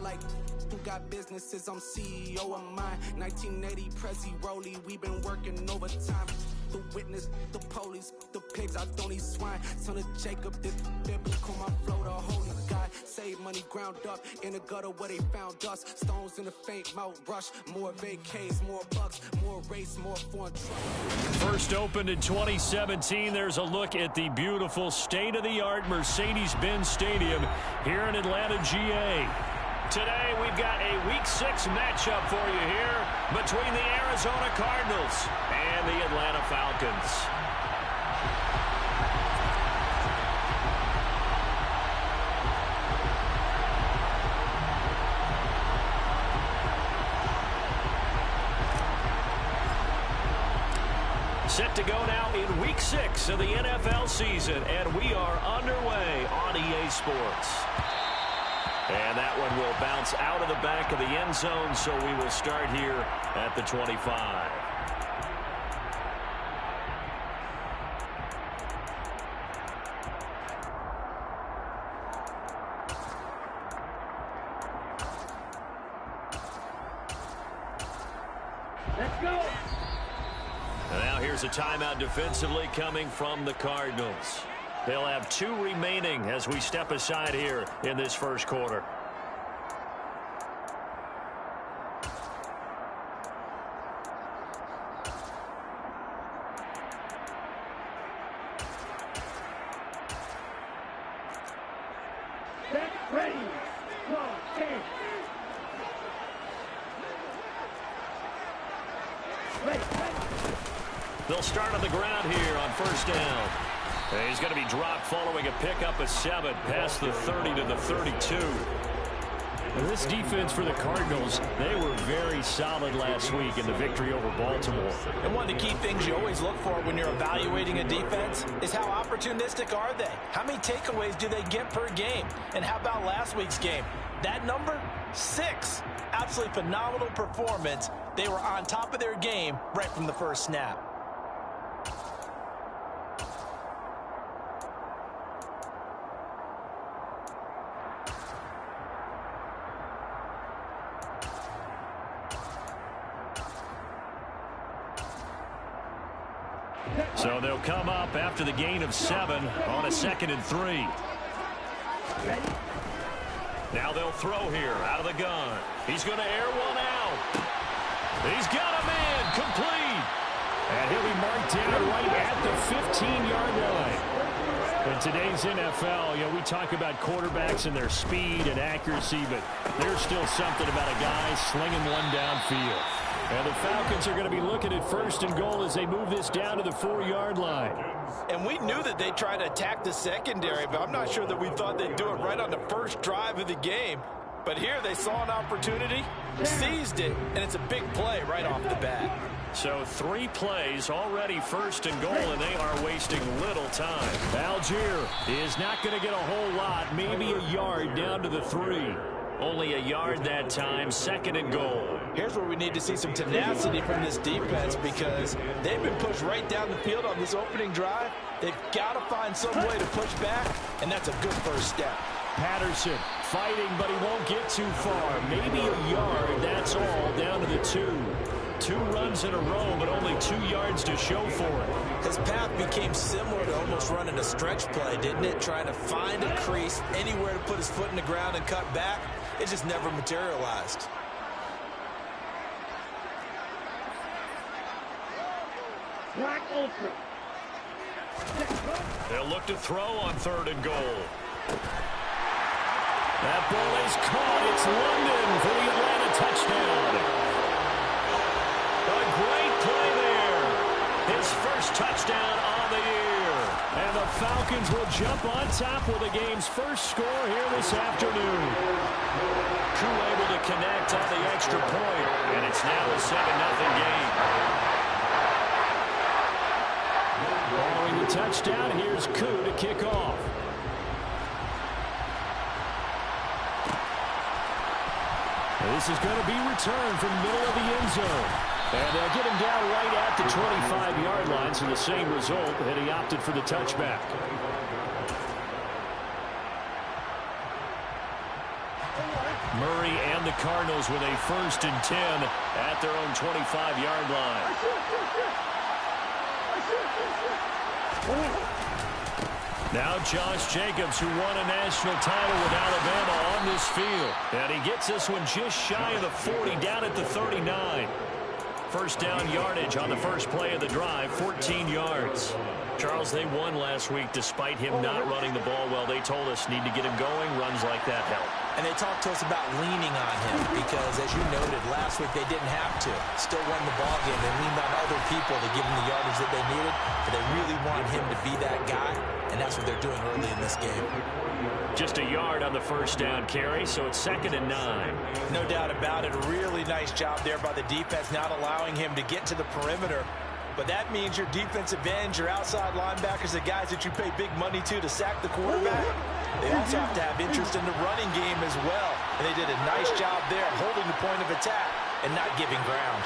like who got businesses, I'm CEO of mine. 1980 Prezi Rolly, we been working overtime. The witness, the police, the pigs, I don't eat swine. Son of Jacob, this biblical, my flow, the holy God. Save money ground up in the gutter where they found us. Stones in the faint mouth rush. More vacays, more bucks, more race, more foreign trucks. First opened in 2017. There's a look at the beautiful state-of-the-art Mercedes-Benz Stadium here in Atlanta, GA. Today, we've got a Week 6 matchup for you here between the Arizona Cardinals and the Atlanta Falcons. Set to go now in Week 6 of the NFL season, and we are underway on EA Sports. And that one will bounce out of the back of the end zone, so we will start here at the 25. Let's go. Now here's a timeout defensively coming from the Cardinals. They'll have 2 remaining as we step aside here in this first quarter. Set, ready, go, game. Ready. They'll start on the ground here on first down. He's going to be dropped following a pickup of 7 past the 30 to the 32. This defense for the Cardinals, they were very solid last week in the victory over Baltimore. And one of the key things you always look for when you're evaluating a defense is how opportunistic are they? How many takeaways do they get per game? And how about last week's game? That number, 6. Absolutely phenomenal performance. They were on top of their game right from the first snap. So they'll come up after the gain of 7 on a 2nd and 3. Now they'll throw here out of the gun. He's going to air one out. He's got him in, complete. And he'll be marked down right at the 15-yard line. In today's NFL, we talk about quarterbacks and their speed and accuracy, but there's still something about a guy slinging one downfield. And the Falcons are going to be looking at 1st and goal as they move this down to the 4-yard line. And we knew that they tried to attack the secondary, but I'm not sure that we thought they'd do it right on the first drive of the game. But here they saw an opportunity, seized it, and it's a big play right off the bat. So 3 plays already 1st and goal, and they are wasting little time. Algier is not going to get a whole lot, maybe a yard down to the 3. Only a yard that time, 2nd and goal. Here's where we need to see some tenacity from this defense because they've been pushed right down the field on this opening drive. They've got to find some way to push back, and that's a good first step. Patterson fighting, but he won't get too far. Maybe a yard, that's all, down to the 2. 2 runs in a row, but only 2 yards to show for it. His path became similar to almost running a stretch play, didn't it? Trying to find a crease, anywhere to put his foot in the ground and cut back. It just never materialized. Black Ultra. They'll look to throw on 3rd and goal. That ball is caught. It's London for the Atlanta touchdown. A great play there. His first touchdown on the year. And the Falcons will jump on top with the game's first score here this afternoon. Crew able to connect on the extra point, and it's now a 7-0 game. Following the touchdown, here's Koo to kick off. This is going to be returned from the middle of the end zone. And they'll get him down right at the 25-yard line, so the same result, and he opted for the touchback. Murray and the Cardinals with a 1st and 10 at their own 25-yard line. Now Josh Jacobs, who won a national title with Alabama, on this field. And he gets this one just shy of the 40, down at the 39. First down yardage on the first play of the drive, 14 yards. Charles, they won last week despite him not running the ball well. They told us need to get him going. Runs like that help. And they talked to us about leaning on him because, as you noted, last week they didn't have to. Still won the ball game. They leaned on other people to give them the yardage that they needed. But they really want him to be that guy, and that's what they're doing early in this game. Just a yard on the first down carry, so it's 2nd and 9. No doubt about it. A really nice job there by the defense, not allowing him to get to the perimeter. But that means your defensive ends, your outside linebackers, the guys that you pay big money to sack the quarterback, they also have to have interest in the running game as well. And they did a nice job there holding the point of attack and not giving ground.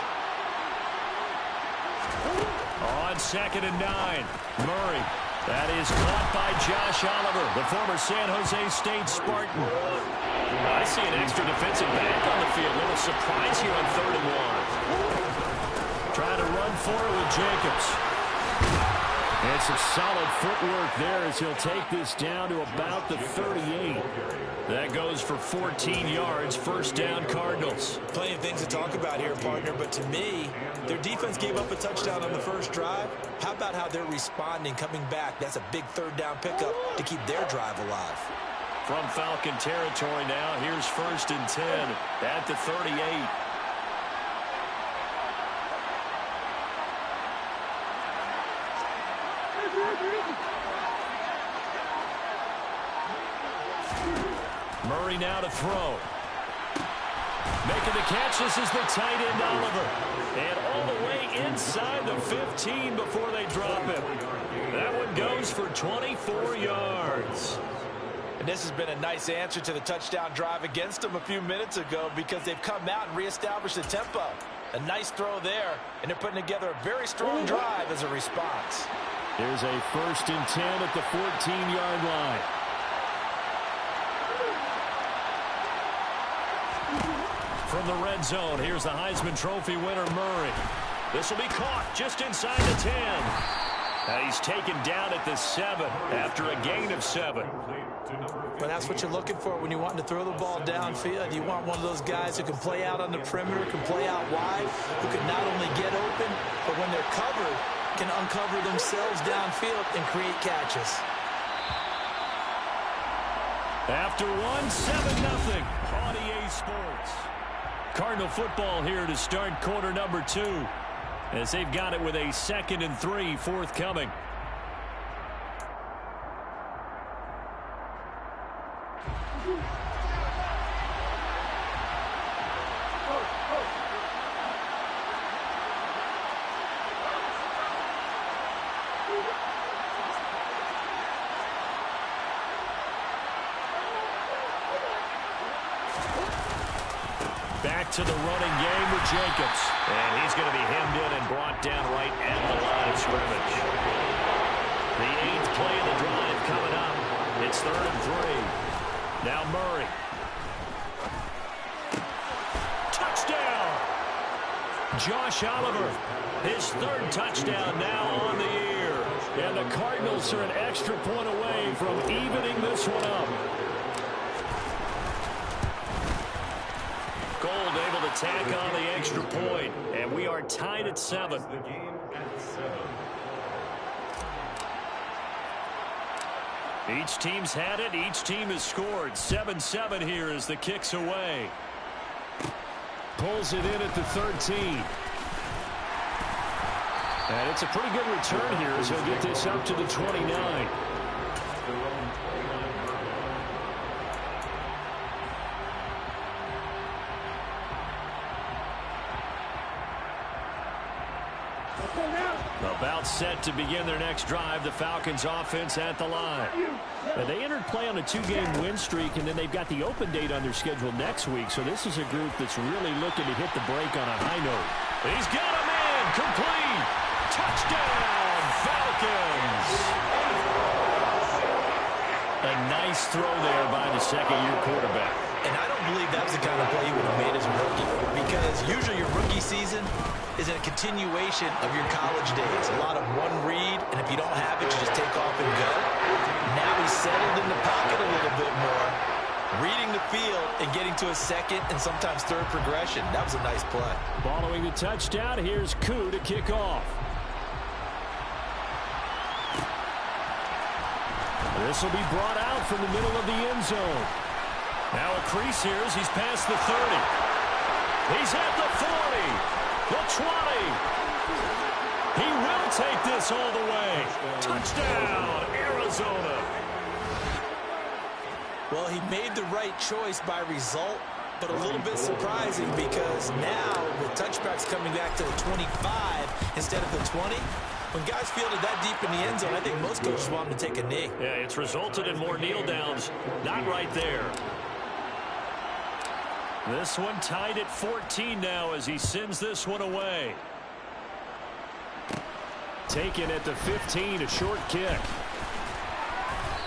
On 2nd and 9, Murray. That is caught by Josh Oliver, the former San Jose State Spartan. I see an extra defensive back on the field. A little surprise here on 3rd and 1. Trying to run for it with Jacobs. And some solid footwork there as he'll take this down to about the 38. That goes for 14 yards. First down, Cardinals. Plenty of things to talk about here, partner, but to me, their defense gave up a touchdown on the first drive. How about how they're responding, coming back? That's a big 3rd down pickup to keep their drive alive. From Falcon territory now, here's 1st and 10 at the 38. Murray now to throw. Making the catch, this is the tight end, Oliver. And all the way inside the 15 before they drop him. That one goes for 24 yards. And this has been a nice answer to the touchdown drive against them a few minutes ago because they've come out and reestablished the tempo. A nice throw there, and they're putting together a very strong drive as a response. Here's a 1st and 10 at the 14-yard line. From the red zone, here's the Heisman Trophy winner, Murray. This will be caught just inside the 10. And he's taken down at the 7 after a gain of 7. Well, that's what you're looking for when you want to throw the ball downfield. You want one of those guys who can play out on the perimeter, can play out wide, who can not only get open, but when they're covered, can uncover themselves downfield and create catches. After one, 7-0 on EA Sports. Cardinal football here to start quarter number 2 as they've got it with a 2nd and 3 forthcoming. Back to the running game with Jacobs. And he's going to be hemmed in and brought down right at the line of scrimmage. The 8th play of the drive coming up. It's 3rd and 3. Now Murray. Touchdown! Josh Oliver, his 3rd touchdown now on the year. And the Cardinals are an extra point away from evening this one up. Gold able to tack on the extra point, and we are tied at 7. Each team's had it. Each team has scored. 7-7 here as the kick's away. Pulls it in at the 13. And it's a pretty good return here as he'll get this up to the 29. About set to begin their next drive. The Falcons offense at the line. And they entered play on a 2-game win streak, and then they've got the open date on their schedule next week. So this is a group that's really looking to hit the break on a high note. He's got him in. Complete. Touchdown, Falcons. A nice throw there by the second-year quarterback. And I don't believe that was a season is a continuation of your college days. A lot of one read, and if you don't have it, you just take off and go. Now he's settled in the pocket a little bit more, reading the field and getting to a second and sometimes third progression. That was a nice play. Following the touchdown, here's Koo to kick off. This will be brought out from the middle of the end zone. Now a crease here as he's past the 30. He's at the 40, the 20. He will take this all the way. Touchdown, Arizona. Well, he made the right choice by result, but a little bit surprising because now with touchbacks coming back to the 25 instead of the 20, when guys fielded that deep in the end zone, I think most coaches want them to take a knee. Yeah, it's resulted in more kneel downs. Not right there. This one tied at 14 now as he sends this one away. Taken at the 15, a short kick.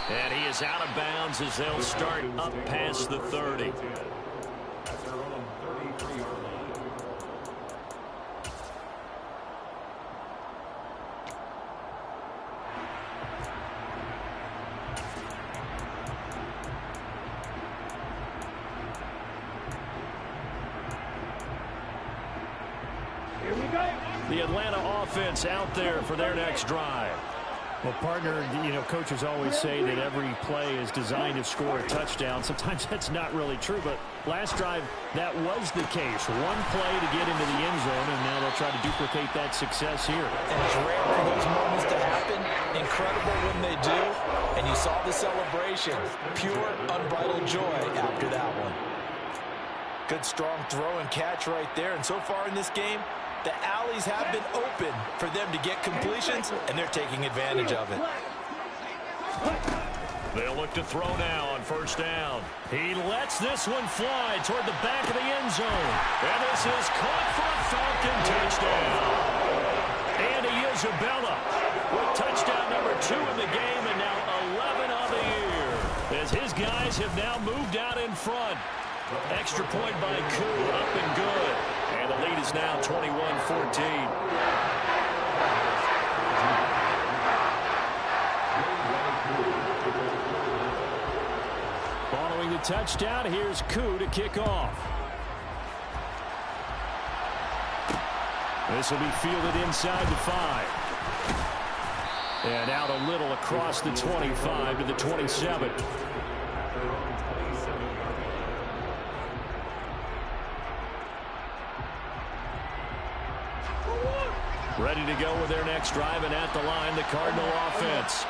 And he is out of bounds as they'll start up past the 30. The Atlanta offense out there for their next drive. Well, partner, coaches always say that every play is designed to score a touchdown. Sometimes that's not really true, but last drive, that was the case. One play to get into the end zone, and now they'll try to duplicate that success here. And it's rare for those moments to happen. Incredible when they do. And you saw the celebration. Pure, unbridled joy after that one. Good, strong throw and catch right there. And so far in this game, the alleys have been open for them to get completions, and they're taking advantage of it. They'll look to throw now on first down. He lets this one fly toward the back of the end zone. And this is caught for a Falcon touchdown. Andy Isabella with touchdown number 2 in the game, and now 11 on the year. As his guys have now moved out in front. Extra point by Koo, up and good. And the lead is now 21-14. Following the touchdown, here's Koo to kick off. This will be fielded inside the 5. And out a little across the 25 to the 27. Ready to go with their next drive, and at the line, the Cardinal offense.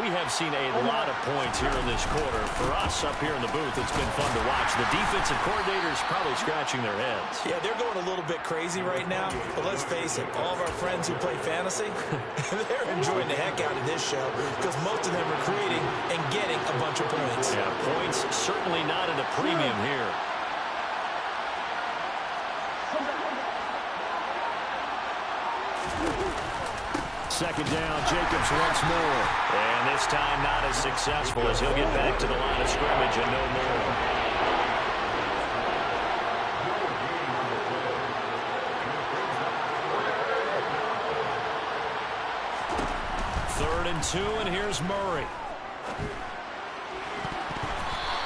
We have seen a lot of points here in this quarter. For us up here in the booth, it's been fun to watch. The defensive coordinators probably scratching their heads. Yeah, they're going a little bit crazy right now. But let's face it, all of our friends who play fantasy, they're enjoying the heck out of this show because most of them are creating and getting a bunch of points. Yeah, points certainly not at a premium here. Second down, Jacobs once more. And this time not as successful as he'll get back to the line of scrimmage and no more. Third and 2, and here's Murray.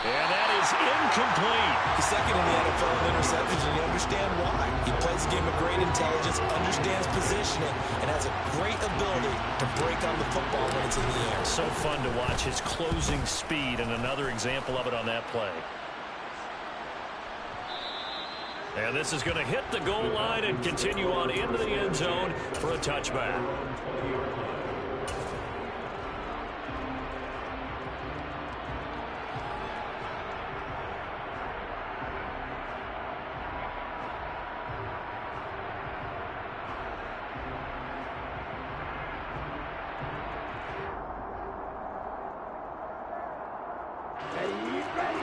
And that is incomplete. He's second in the NFL in interceptions, and you understand why. He plays a game of great intelligence, understands positioning, and has a great ability to break on the football when it's in the air. So fun to watch his closing speed, and another example of it on that play. And this is going to hit the goal line and continue on into the end zone for a touchback.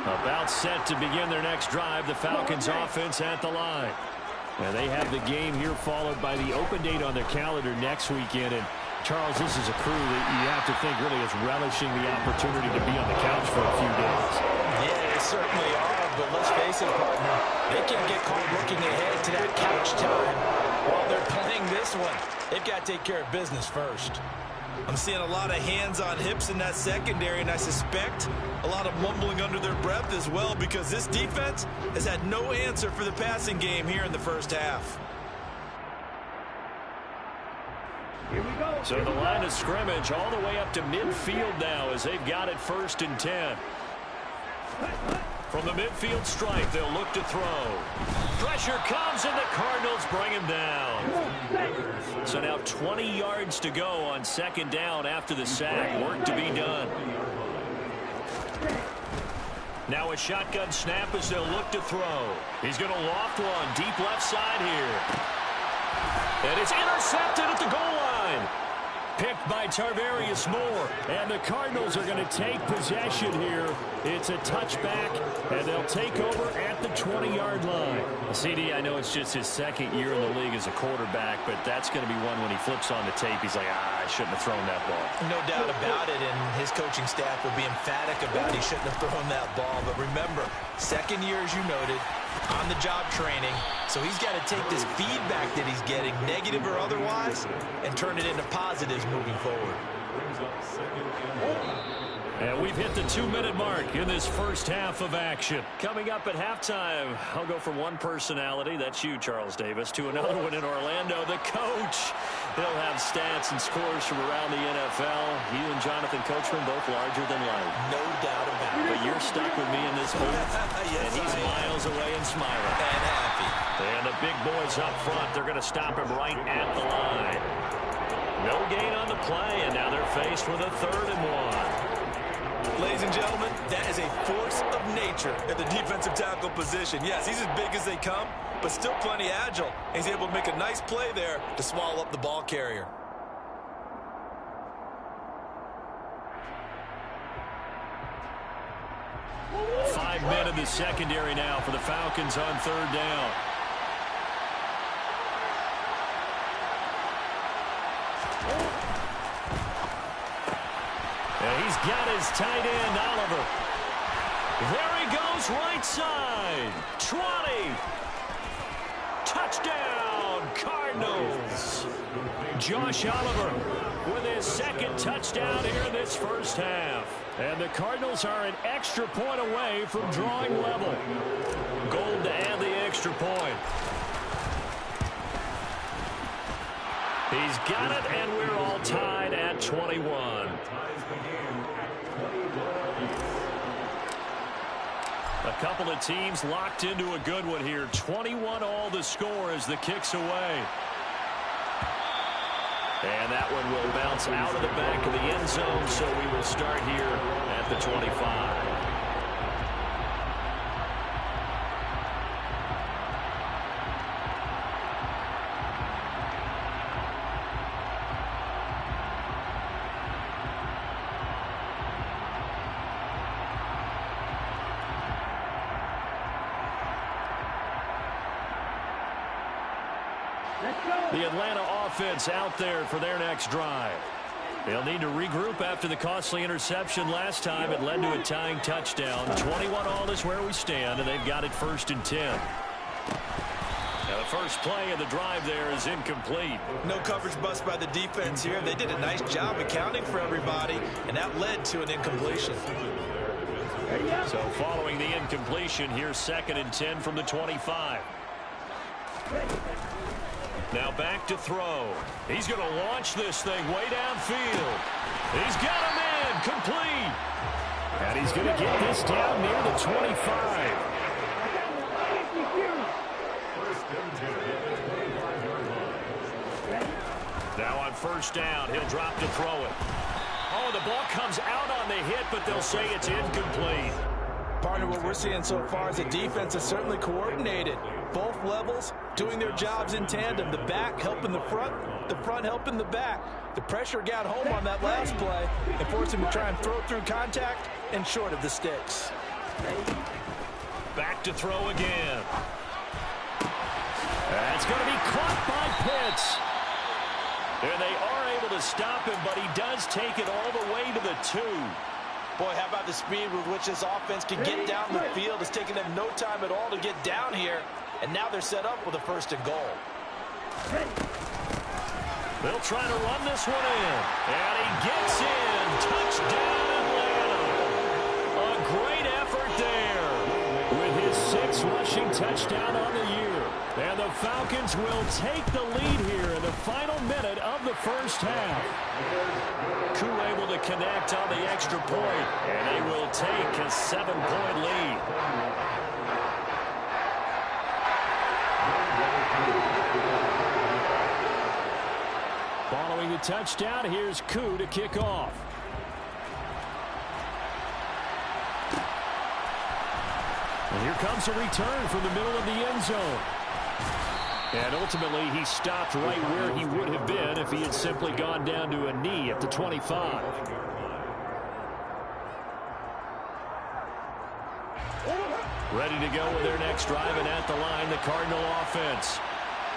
About set to begin their next drive, the Falcons offense at the line. Now they have the game here followed by the open date on their calendar next weekend. And Charles, this is a crew that you have to think really is relishing the opportunity to be on the couch for a few days. Yeah, they certainly are, but let's face it, partner, they can't get caught looking ahead to that couch time while they're playing this one. They've got to take care of business first. I'm seeing a lot of hands on hips in that secondary, and I suspect a lot of mumbling under their breath as well, because this defense has had no answer for the passing game here in the first half. Here we go. So the line of scrimmage all the way up to midfield now as they've got it 1st and 10. From the midfield stripe, they'll look to throw. Pressure comes, and the Cardinals bring him down. So now 20 yards to go on 2nd down after the sack. Work to be done. Now a shotgun snap as they'll look to throw. He's going to loft one deep left side here. And it's intercepted at the goal line. Picked by Tarvarius Moore. And the Cardinals are going to take possession here. It's a touchback, and they'll take over at the 20-yard line. CD, I know it's just his 2nd year in the league as a quarterback, but that's going to be one when he flips on the tape. He's like, I shouldn't have thrown that ball. No doubt about it, and his coaching staff will be emphatic about he shouldn't have thrown that ball. But remember, 2nd year, as you noted, on-the-job training. So he's got to take this feedback that he's getting, negative or otherwise, and turn it into positives moving forward. And we've hit the 2-minute mark in this first half of action. Coming up at halftime, I'll go from one personality, that's you, Charles Davis, to another one in Orlando, the coach. He'll have stats and scores from around the NFL. You and Jonathan Coachman, both larger than life. No doubt about it. But you're stuck with me in this booth, Yes, and he's miles away and smiling. And happy. And the big boys up front, they're going to stop him right at the line. No gain on the play, and now they're faced with a 3rd and 1. Ladies and gentlemen, that is a force of nature at the defensive tackle position. Yes, he's as big as they come, but still plenty agile. He's able to make a nice play there to swallow up the ball carrier. Five men in the secondary now for the Falcons on 3rd down. And he's got his tight end, Oliver. There he goes, right side. 20. Touchdown, Cardinals. Josh Oliver with his 2nd touchdown here in this first half. And the Cardinals are an extra point away from drawing level. Gold to add the extra point. He's got it, and we're all tied at 21. A couple of teams locked into a good one here. 21 all the score as the kick's away. And that one will bounce out of the back of the end zone, so we will start here at the 25. The Atlanta offense out there for their next drive. They'll need to regroup after the costly interception last time. It led to a tying touchdown. 21 all is where we stand, and they've got it 1st and 10. Now the first play of the drive there is incomplete. No coverage bust by the defense here. They did a nice job accounting for everybody, and that led to an incompletion. So following the incompletion, here's 2nd and 10 from the 25. Now back to throw. He's going to launch this thing way downfield. He's got him in, complete. And he's going to get this down near the 25. Now on 1st down, he'll drop to throw it. Oh, the ball comes out on the hit, but they'll say it's incomplete. Partner, what we're seeing so far is the defense is certainly coordinated. Both levels doing their jobs in tandem. The back helping the front helping the back. The pressure got home on that last play and forced him to try and throw through contact and short of the sticks. Back to throw again. That's going to be caught by Pitts. And they are able to stop him, but he does take it all the way to the 2. Boy, how about the speed with which this offense can get down the field? It's taking them no time at all to get down here. And now they're set up with a 1st and goal. They'll try to run this one in. And he gets in. Touchdown, Atlanta. A great effort there with his 6th rushing touchdown on the year. And the Falcons will take the lead here in the final minute of the 1st half. Koo able to connect on the extra point, and they will take a 7-point lead. Following the touchdown, here's Koo to kick off. And here comes a return from the middle of the end zone. And ultimately, he stopped right where he would have been if he had simply gone down to a knee at the 25. Ready to go with their next drive, and at the line, the Cardinal offense.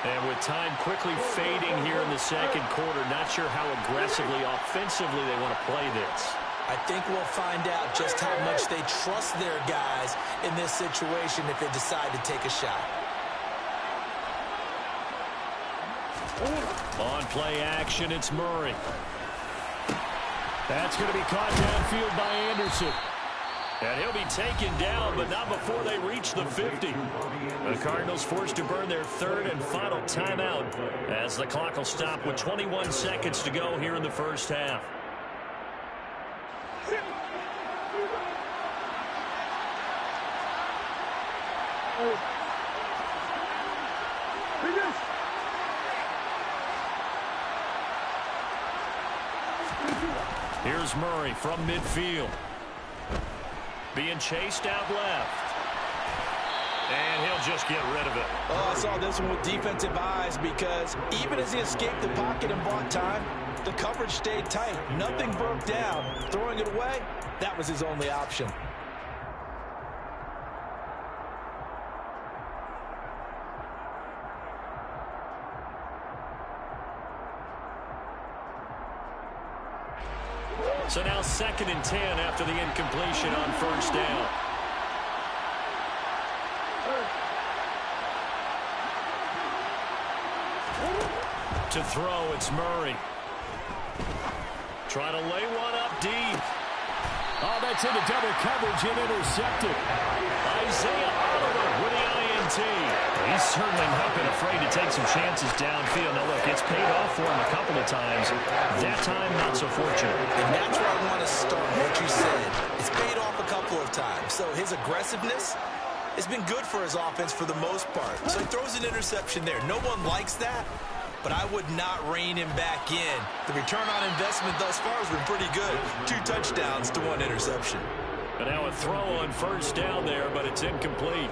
And with time quickly fading here in the 2nd quarter, not sure how aggressively, offensively they want to play this. I think we'll find out just how much they trust their guys in this situation if they decide to take a shot. On play action, it's Murray. That's going to be caught downfield by Anderson. And he'll be taken down, but not before they reach the 50. The Cardinals forced to burn their 3rd and final timeout as the clock will stop with 21 seconds to go here in the 1st half. Here's Murray from midfield. Being chased out left. And he'll just get rid of it. Oh, I saw this one with defensive eyes because even as he escaped the pocket and bought time, the coverage stayed tight. Nothing broke down. Throwing it away, that was his only option. So now 2nd and 10 after the incompletion on 1st down. To throw, it's Murray. Trying to lay one up deep. Oh, that's into double coverage and intercepted. Isaiah Oliver with the INT. He's certainly not been afraid to take some chances downfield. Now, look, it's paid off for him a couple of times. That time, not so fortunate. And that's where I want to start, what you said. It's paid off a couple of times. So his aggressiveness has been good for his offense for the most part. So he throws an interception there. No one likes that, but I would not rein him back in. The return on investment thus far has been pretty good. 2 touchdowns to 1 interception. But now a throw on 1st down there, but it's incomplete.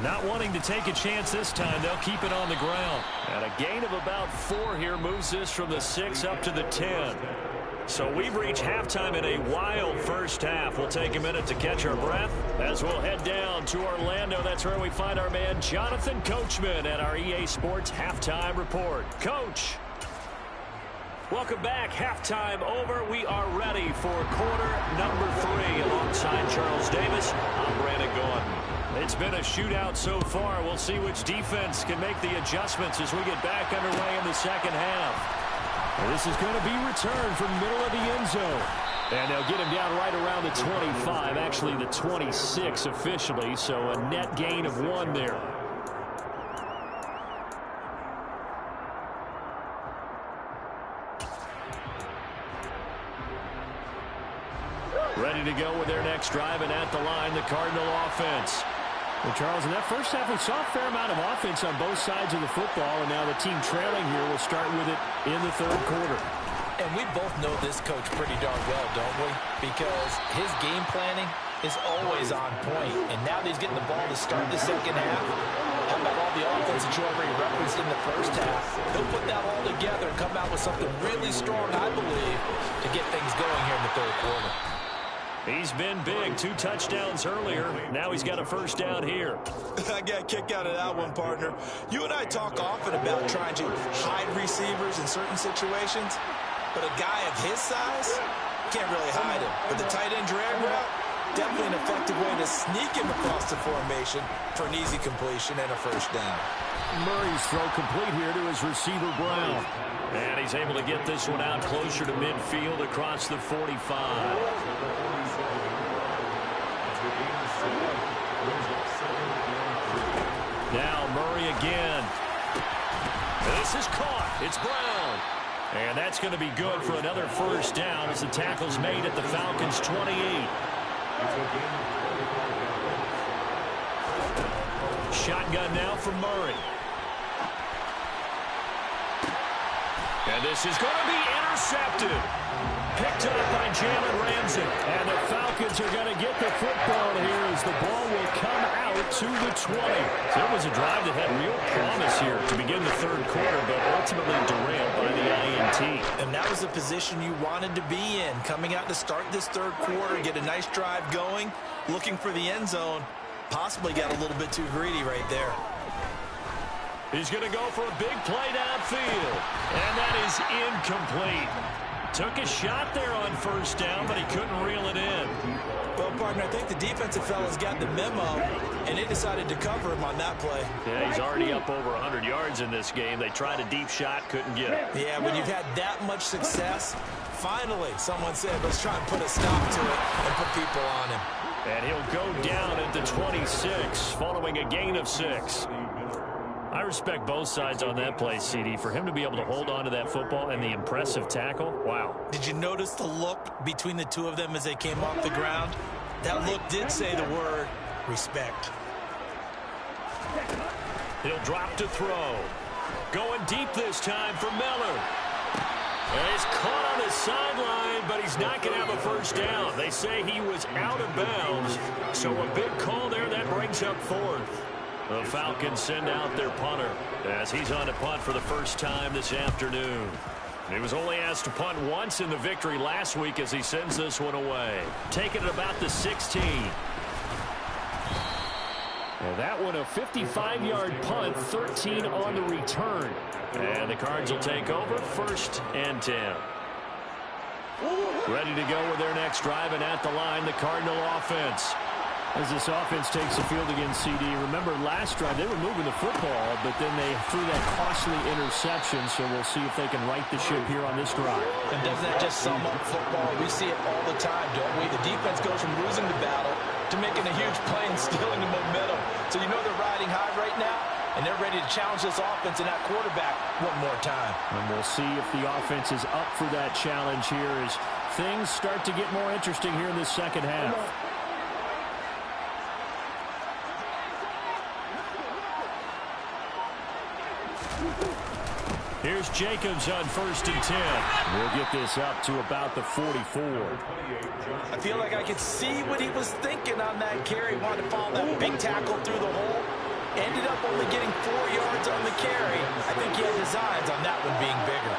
Not wanting to take a chance this time, they'll keep it on the ground. And a gain of about 4 here moves this from the 6 up to the 10. So we've reached halftime in a wild 1st half. We'll take a minute to catch our breath as we'll head down to Orlando. That's where we find our man Jonathan Coachman at our EA Sports Halftime Report. Coach. Welcome back. Halftime over. We are ready for quarter number 3. Alongside Charles Davis, I'm Brandon Gordon. It's been a shootout so far. We'll see which defense can make the adjustments as we get back underway in the 2nd half. This is going to be returned from middle of the end zone. And they'll get him down right around the 25, actually the 26 officially, so a net gain of 1 there. Ready to go with their next drive, and at the line, the Cardinal offense. Well, Charles, in that 1st half, we saw a fair amount of offense on both sides of the football, and now the team trailing here will start with it in the 3rd quarter. And we both know this coach pretty darn well, don't we? Because his game planning is always on point, and now that he's getting the ball to start the 2nd half, how about all the offense that you already referenced in the 1st half? He'll put that all together and come out with something really strong, I believe, to get things going here in the 3rd quarter. He's been big. 2 touchdowns earlier. Now he's got a first down here. I got a kick out of that one, partner. You and I talk often about trying to hide receivers in certain situations, but a guy of his size can't really hide him. But the tight end drag route, definitely an effective way to sneak him across the formation for an easy completion and a first down. Murray's throw complete here to his receiver, Brown. And he's able to get this one out closer to midfield across the 45. Now Murray again. This is caught. It's Brown. And that's going to be good for another first down as the tackle's made at the Falcons' 28. Shotgun now for Murray. And this is going to be intercepted. Picked up by Jalen Ramsey. And the Falcons are going to get the football here as the ball will come out to the 20. So it was a drive that had real promise here to begin the third quarter, but ultimately derailed by the INT. And that was the position you wanted to be in. Coming out to start this third quarter, get a nice drive going, looking for the end zone. Possibly got a little bit too greedy right there. He's going to go for a big play downfield. And that is incomplete. Took a shot there on first down, but he couldn't reel it in. Well, partner, I think the defensive fellas got the memo, and they decided to cover him on that play. Yeah, he's already up over 100 yards in this game. They tried a deep shot, couldn't get it. Yeah, when you've had that much success, finally someone said, let's try and put a stop to it and put people on him. And he'll go down at the 26 following a gain of 6. I respect both sides on that play, CD. For him to be able to hold on to that football and the impressive tackle, wow. Did you notice the look between the two of them as they came off the ground? That look did say the word respect. He'll drop to throw. Going deep this time for Miller. And he's caught on the sideline, but he's not going to have a first down. They say he was out of bounds, so a big call there that brings up fourth. The Falcons send out their punter as he's on to punt for the first time this afternoon. He was only asked to punt once in the victory last week as he sends this one away. Taking it about the 16. And that one a 55-yard punt, 13 on the return. And the Cards will take over, 1st and 10. Ready to go with their next drive, and at the line, the Cardinal offense. As this offense takes the field against CD, remember last drive they were moving the football, but then they threw that costly interception, so we'll see if they can right the ship here on this drive. And doesn't that just sum up football? We see it all the time, don't we? The defense goes from losing the battle to making a huge play and stealing the momentum. So you know they're riding high right now, and they're ready to challenge this offense and that quarterback one more time. And we'll see if the offense is up for that challenge here as things start to get more interesting here in this second half. Here's Jacobs on 1st and 10. We'll get this up to about the 44. I feel like I could see what he was thinking on that carry. Wanted to follow that big tackle through the hole. Ended up only getting 4 yards on the carry. I think he had designs on that one being bigger.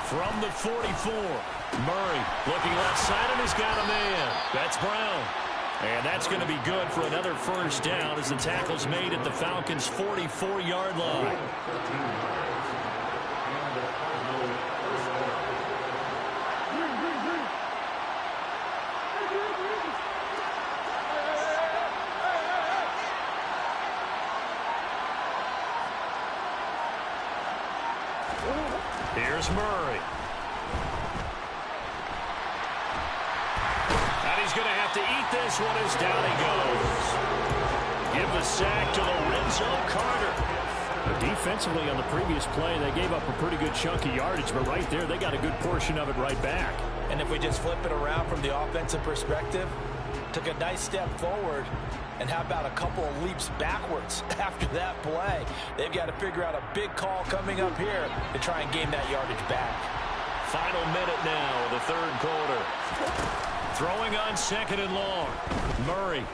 From the 44, Murray looking left side, and he's got a man. That's Brown. And that's going to be good for another first down as the tackle's made at the Falcons' 44-yard line. Here's Murray. And he's going to have to eat this one as down he goes. Give the sack to Lorenzo Carter. Defensively on the previous play, they gave up a pretty good chunk of yardage, but right there, they got a good portion of it right back. And if we just flip it around from the offensive perspective, took a nice step forward, and how about a couple of leaps backwards after that play? They've got to figure out a big call coming up here to try and gain that yardage back. Final minute now of the third quarter. Throwing on 2nd and long. Murray.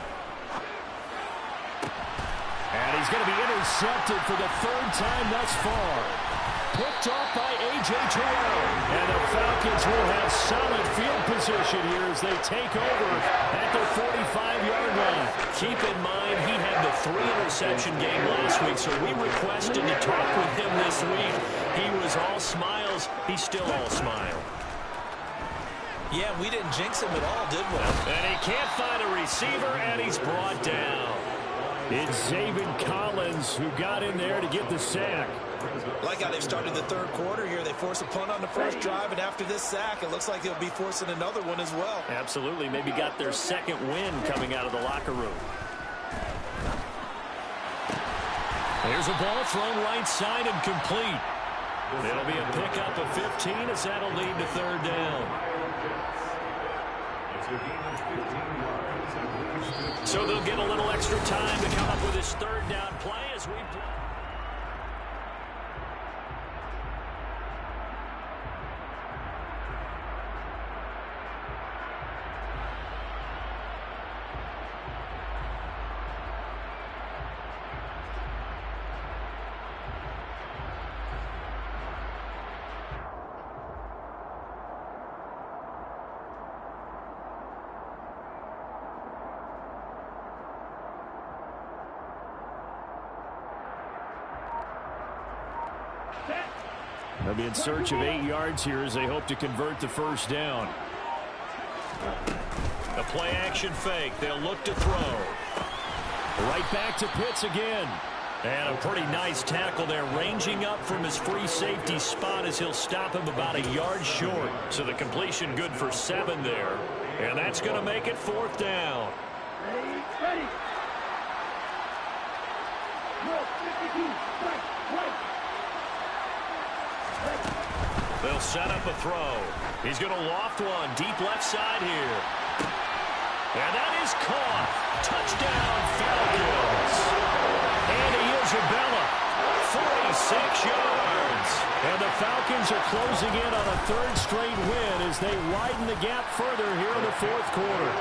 And he's is going to be intercepted for the third time thus far. Picked off by A.J. Terrell. And the Falcons will have solid field position here as they take over at the 45-yard line. Keep in mind, he had the 3-interception game last week, so we requested to talk with him this week. He was all smiles. He's still all smile. Yeah, we didn't jinx him at all, did we? And he can't find a receiver, and he's brought down. It's Zaven Collins who got in there to get the sack. Like how they've started the third quarter here. They force a punt on the first drive, and after this sack, it looks like they'll be forcing another one as well. Absolutely. Maybe got their second win coming out of the locker room. Here's a ball thrown right side and complete. It'll be a pickup of 15 as that'll lead to third down. So they'll get a little extra time to come up with this third down play as we play. They'll be in search of 8 yards here as they hope to convert the first down. A play-action fake. They'll look to throw. Right back to Pitts again. And a pretty nice tackle there, ranging up from his free safety spot as he'll stop him about a yard short. So the completion good for 7 there. And that's going to make it fourth down. Ready. No, 52, right. They'll set up a throw. He's going to loft one deep left side here. And that is caught. Touchdown, Falcons. Andy Isabella, 46 yards. And the Falcons are closing in on a third straight win as they widen the gap further here in the fourth quarter.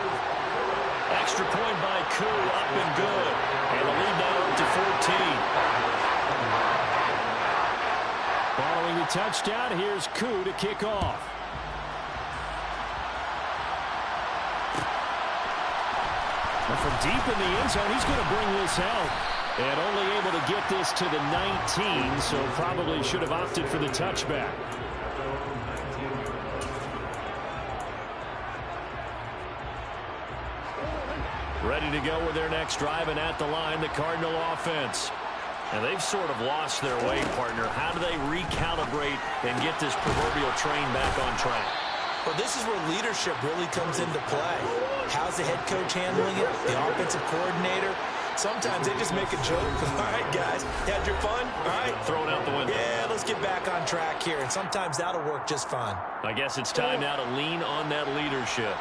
Extra point by Koo, up and good. And the lead now up to 14. Following the touchdown, here's Koo to kick off. And from deep in the end zone, he's going to bring this out. And only able to get this to the 19, so probably should have opted for the touchback. Ready to go with their next drive, and at the line, the Cardinal offense. And they've sort of lost their way, partner. How do they recalibrate and get this proverbial train back on track? Well, this is where leadership really comes into play. How's the head coach handling it? The offensive coordinator? Sometimes they just make a joke. All right, guys, had your fun? All right. Throw it out the window. Yeah, let's get back on track here. And sometimes that'll work just fine. I guess it's time now to lean on that leadership.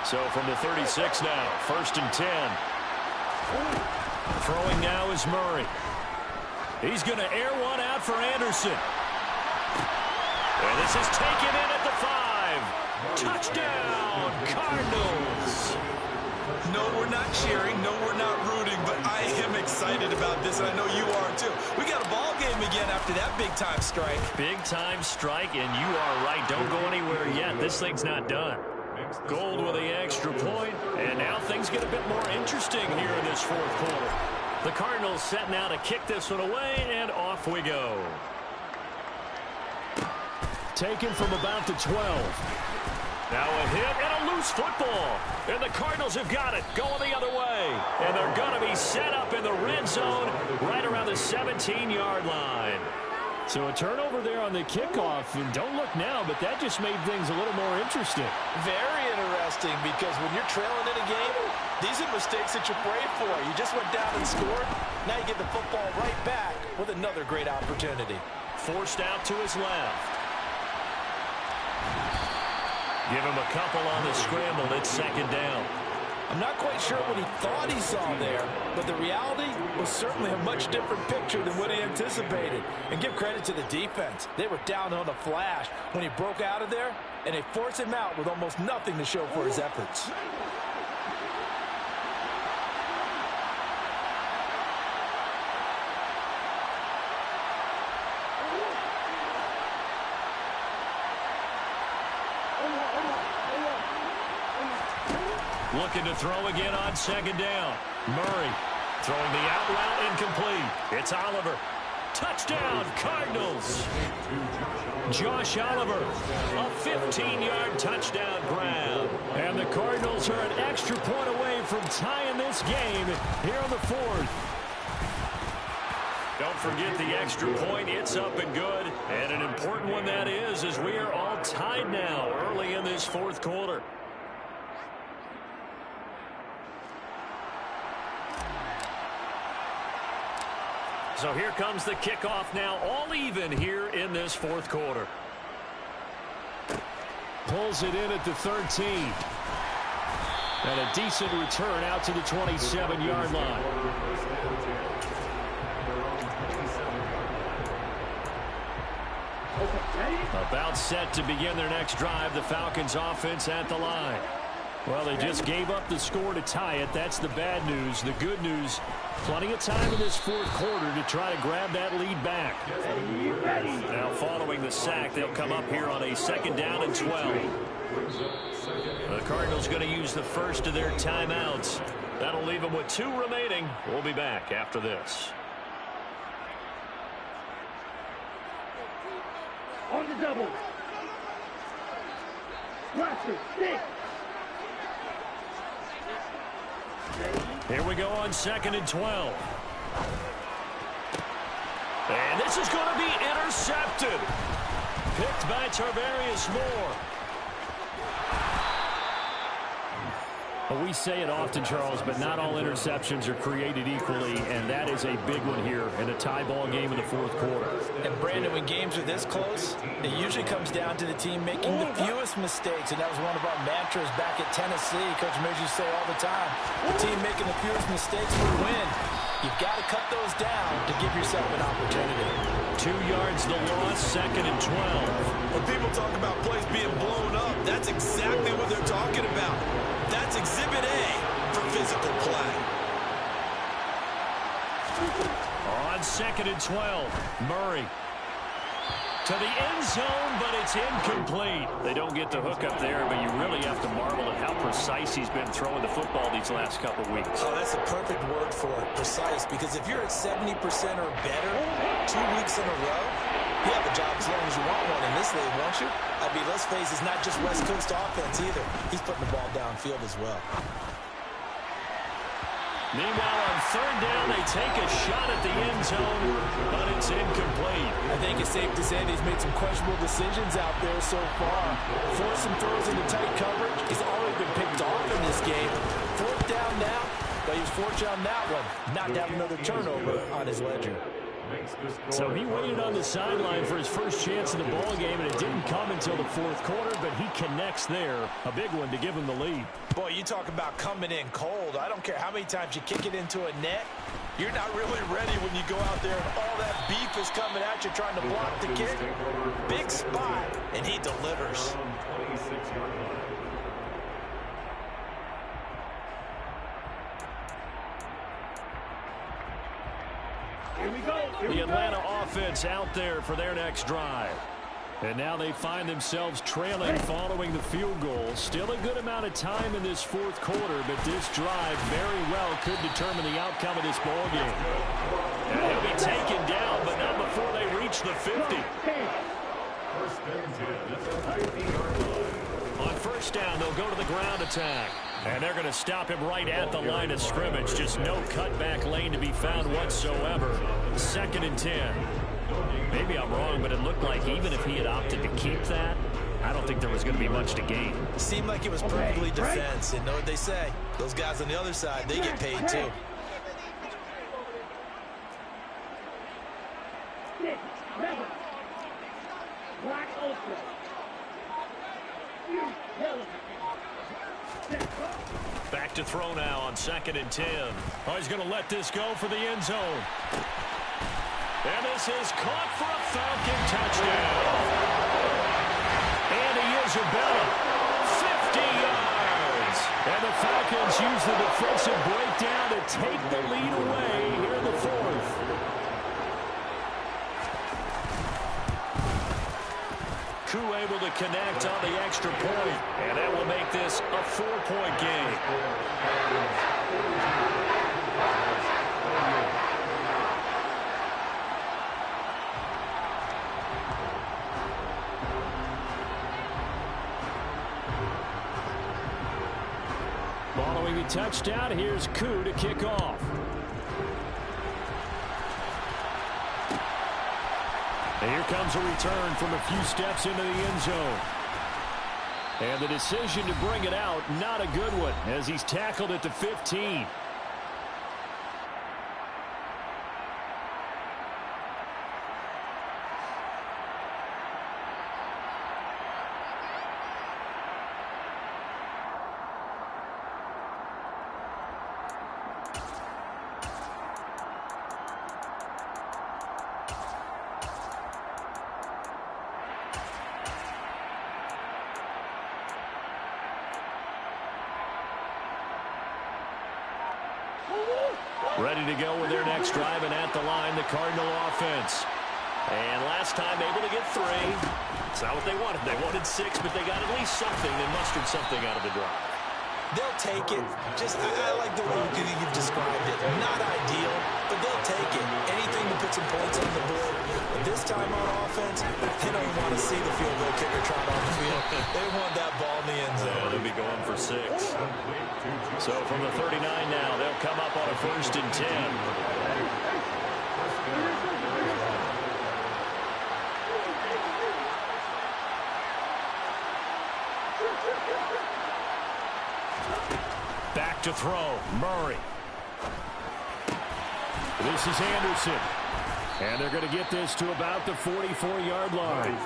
So from the 36 now, 1st and 10. Throwing now is Murray. He's going to air one out for Anderson. And this is taken in at the 5. Touchdown, Cardinals. No, we're not cheering. No, we're not rooting. But I am excited about this, and I know you are too. We got a ball game again after that big-time strike. Big-time strike, and you are right. Don't go anywhere yet. This thing's not done. Gold with the extra point, and now things get a bit more interesting here in this fourth quarter. The Cardinals set now to kick this one away, and off we go. Taken from about the 12. Now a hit and a loose football. And the Cardinals have got it, going the other way. And they're going to be set up in the red zone right around the 17-yard line. So a turnover there on the kickoff, and don't look now, but that just made things a little more interesting. Very interesting, because when you're trailing in a game, these are mistakes that you pray for. You just went down and scored. Now you get the football right back with another great opportunity. Forced out to his left. Give him a couple on the scramble. It's second down. I'm not quite sure what he thought he saw there, but the reality was certainly a much different picture than what he anticipated. And give credit to the defense. They were down on a flash when he broke out of there, and they forced him out with almost nothing to show for his efforts. looking to throw again on second down. Murray throwing the out route incomplete. It's Oliver. Touchdown, Cardinals. Josh Oliver, a 15-yard touchdown grab. And the Cardinals are an extra point away from tying this game here on the fourth. Don't forget the extra point. It's up and good. And an important one that is, as we are all tied now early in this fourth quarter. So here comes the kickoff now, all even here in this fourth quarter. Pulls it in at the 13. And a decent return out to the 27-yard line. About set to begin their next drive. The Falcons offense at the line. Well, they just gave up the score to tie it. That's the bad news. The good news, plenty of time in this fourth quarter to try to grab that lead back. Now following the sack, they'll come up here on a 2nd down and 12. The Cardinals going to use the first of their timeouts. That'll leave them with 2 remaining. We'll be back after this. On the double. Roster, 6. Here we go on 2nd and 12. And this is going to be intercepted. Picked by Tarvarius Moore. Well, we say it often, Charles, but not all interceptions are created equally, and that is a big one here in a tie ball game in the fourth quarter. And, Brandon, when games are this close, it usually comes down to the team making the fewest mistakes, and that was one of our mantras back at Tennessee. Coach Mears used to say all the time, the team making the fewest mistakes will win. You've got to cut those down to give yourself an opportunity. 2 yards the loss, 2nd and 12. When people talk about plays being blown up, that's exactly what they're talking about. That's Exhibit A for physical play. On 2nd and 12, Murray to the end zone, but it's incomplete. They don't get the hook up there, but you really have to marvel at how precise he's been throwing the football these last couple weeks. Oh, that's a perfect word for it, precise, because if you're at 70% or better 2 weeks in a row, you have a job as long as you want one in this league, won't you? I mean, let's face it, it's not just West Coast offense either. He's putting the ball downfield as well. Meanwhile, on 3rd down, they take a shot at the end zone, but it's incomplete. I think it's safe to say that he's made some questionable decisions out there so far. Forced some throws into tight coverage. He's already been picked off in this game. 4th down now, but he was fortunate on that one. Not to have another turnover on his ledger. So he waited on the sideline for his first chance in the ball game, and it didn't come until the fourth quarter, but he connects there. A big one to give him the lead. Boy, you talk about coming in cold. I don't care how many times you kick it into a net. You're not really ready when you go out there and all that beef is coming at you trying to block the kick. Big spot, and he delivers. The Atlanta offense out there for their next drive. And now they find themselves trailing following the field goal. Still a good amount of time in this fourth quarter, but this drive very well could determine the outcome of this ball game. And he'll be taken down, but not before they reach the 50. On 1st down, they'll go to the ground attack. And they're going to stop him right at the line of scrimmage. Just no cutback lane to be found whatsoever. 2nd and 10. Maybe I'm wrong, but it looked like even if he had opted to keep that, I don't think there was going to be much to gain. Seemed like it was perfectly defense. And know what they say? Those guys on the other side, they get paid too. Black Ultra. Back to throw now on 2nd and 10. Oh, he's going to let this go for the end zone. And this is caught for a Falcon touchdown. And he is Isabella. 50 yards. And the Falcons use the defensive breakdown to take the lead away here in the fourth. Koo able to connect on the extra point. And that will make this a 4-point game. Following a touchdown, here's Koo to kick off. And here comes a return from a few steps into the end zone. And the decision to bring it out, not a good one, as he's tackled at the 15. Ready to go with their next drive, and at the line, the Cardinal offense. And last time able to get 3. It's not what they wanted. They wanted 6, but they got at least something. They mustered something out of the drive. They'll take it. I like the way you've described it. Not ideal, but they'll take it. Anything to put some points on the board. But this time on offense, they don't want to see the field goal kicker trot on the field. They want that ball in the end zone. Yeah, they'll be going for 6. So from the 39 now, they'll come up on a 1st and 10. Back to throw, Murray. This is Anderson. And they're going to get this to about the 44-yard line.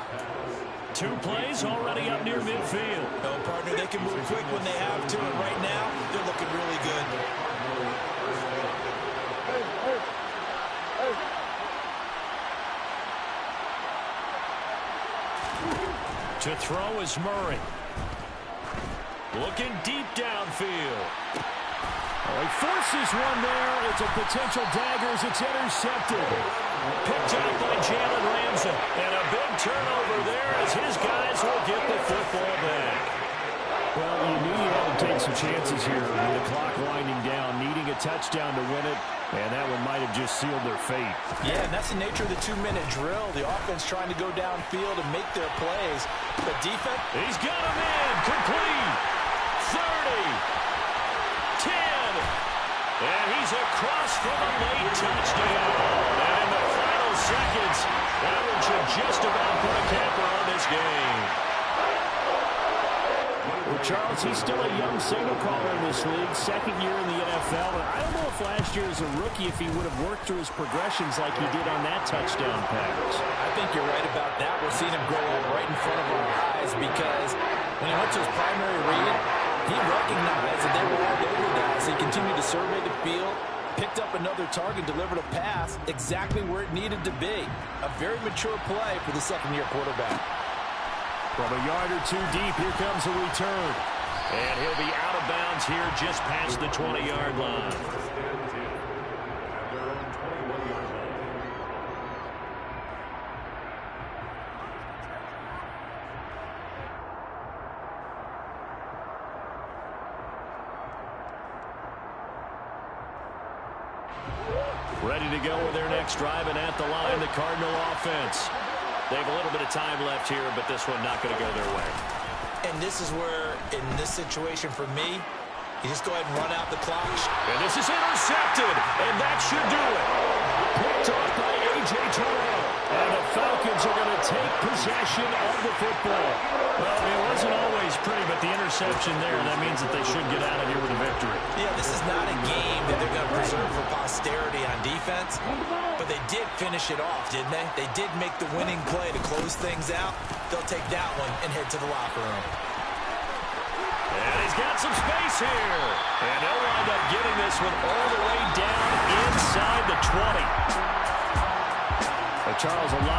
2 plays already up near midfield. No, partner, they can move quick when they have to, and right now, they're looking really good. To throw is Murray. Looking deep downfield. Oh, he forces one there. It's a potential dagger as it's intercepted. Picked up by Jalen Ramsey. And a big turnover there as his guys will get the football back. Well, you knew you had to take some chances here with the clock winding down, needing a touchdown to win it, and that one might have just sealed their fate. Yeah, and that's the nature of the 2-minute drill. The offense trying to go downfield and make their plays. But defense... He's got him in. Complete. 30. 10. And he's across for the late touchdown. And in the final seconds, that one should just about put a capper on this game. Well, Charles, he's still a young signal caller in this league, 2nd year in the NFL. And I don't know if last year as a rookie, if he would have worked through his progressions like he did on that touchdown pass. I think you're right about that. We're seeing him grow up right in front of our eyes because when he went to his primary read, he recognized that they were all over that. So he continued to survey the field, picked up another target, delivered a pass exactly where it needed to be. A very mature play for the 2nd-year quarterback. From a yard or 2 deep, here comes a return. And he'll be out of bounds here just past the 20-yard line. Ready to go with their next drive, and at the line, the Cardinal offense. They have a little bit of time left here, but this one not going to go their way. And this is where, in this situation for me, you just go ahead and run out the clock. And this is intercepted, and that should do it. Picked off by A.J. Terrell. And the Falcons are going to take possession of the football. Well, it wasn't always pretty, but the interception there, that means that they should get out of here with a victory. Yeah, this is not a game that they're going to preserve for posterity on defense, but they did finish it off, didn't they? They did make the winning play to close things out. They'll take that one and head to the locker room. And he's got some space here. And they'll wind up getting this one all the way down inside the 20. Charles, a lot